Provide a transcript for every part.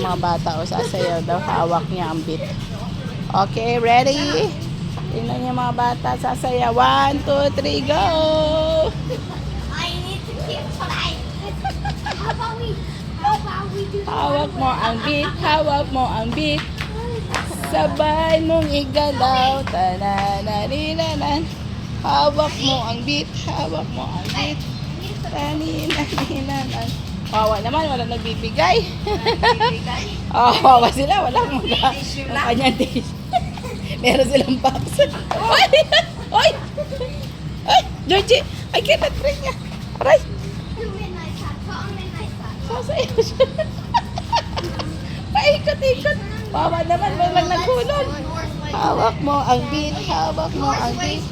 Mga bata o sasayaw daw, hawak niya ang beat. Okay, ready? Tingnan niyo mga bata, sasayaw. 1, 2, 3, go! I need to keep trying. How about we do Hawak mo ang beat, hawak mo ang beat. Sabay mong igalaw, tananarinanan. Hawak mo ang beat, hawak mo ang beat. Tananarinanan. Wawa naman, walang nagbibigay. Oh, wawa sila, walang ang kanyang dish. Meron silang box. Oy! Oy! Ay, Georgie! I cannot bring niya. Aray! midnight hat? Put on midnight hat. Sasayaw siya. Paikot-ikot. Wawa naman, walang nagkulon. Hawak mo ang beat, hawak mo ang beat.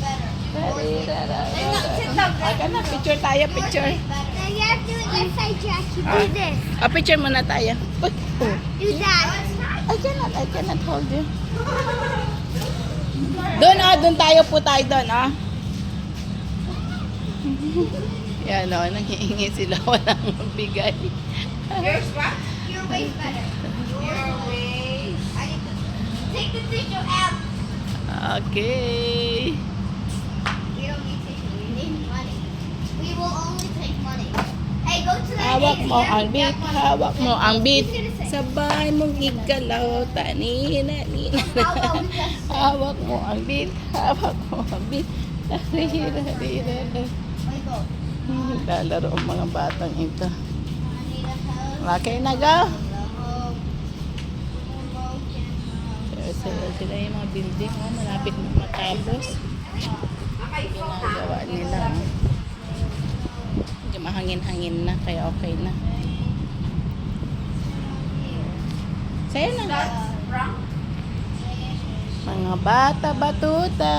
Aka na, picture tayo, picture. Now you have to do it left side, Jackie. Do this. Picture muna tayo. Uy, oh. Do that. I cannot hold you. Doon doon tayo po tayo doon, Yan nanghihingi sila, walang magbigay. Yours, what? Your way's better. Your way. I need to take the tissue out. Okay. We don't need tissue. We need money. We will only take money. Hey, go to that Hawak mo ATM, ang beat, get money. hawak mo ang beat. He's gonna say, Sabay mong igalaw, tanina-nina. how about we just say, Hawak mo ang beat, hawak mo ang beat. we go. Lalaro ang mga batang ito. I need a help. Okay na, go. Home. Sila yung mga building, malapit na matapos. Ginagawa nila. Medyo mahangin-hangin na, kaya okay na. Sa'yo na. Mga bata, batuta.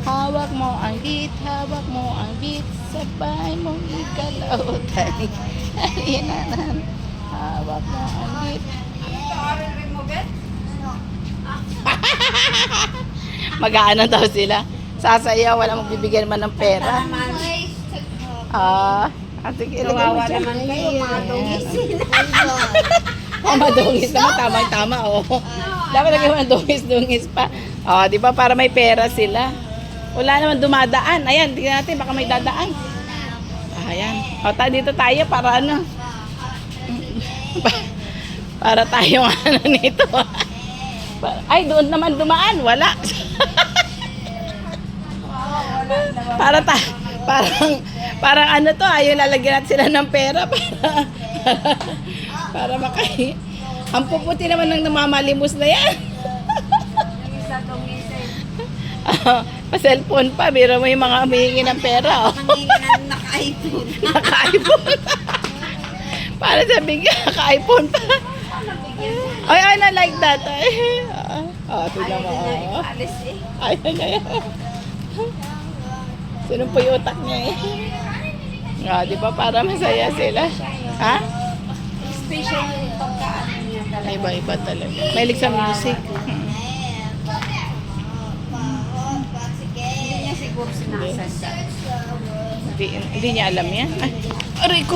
Hawak mo ang beat, hawak mo ang beat. Sabay mong ikalaw. Taninanan. Hawak mo ang beat. Mag-aano daw sila. Sasayaw, wala magbibigay naman ng pera. Sige, Kawawa naman kayo, mga dungis. Madungis naman, tama-tama, Dapat lagyan mo ng dungis pa. Di ba, para may pera sila. Wala naman dumadaan. Ayan, tingnan natin, baka may dadaan. Ayan. Dito tayo para ano. Para tayong ano nito. Ay, doon naman dumaan. Wala. Parang ano to, ayaw lalagyan natin sila ng pera para makai. Ang puputi naman ng namamalimos na yan. Pa-cellphone pa, biro mo yung mga humihingi ng pera. Naka-iPhone. Naka-iPhone. Para sabihin ka, naka-iPhone pa. Ay, na like that. Tignan mo. Alis eh. Ayaw niya yan. Sinong po yung utak niya di ba para masaya sila? Ha? Special yung pagkaan niya talaga. Iba-iba talaga. Mahilig sa music. Hindi niya siguro sinasanda. Hindi niya alam yan. Ay, aray ko.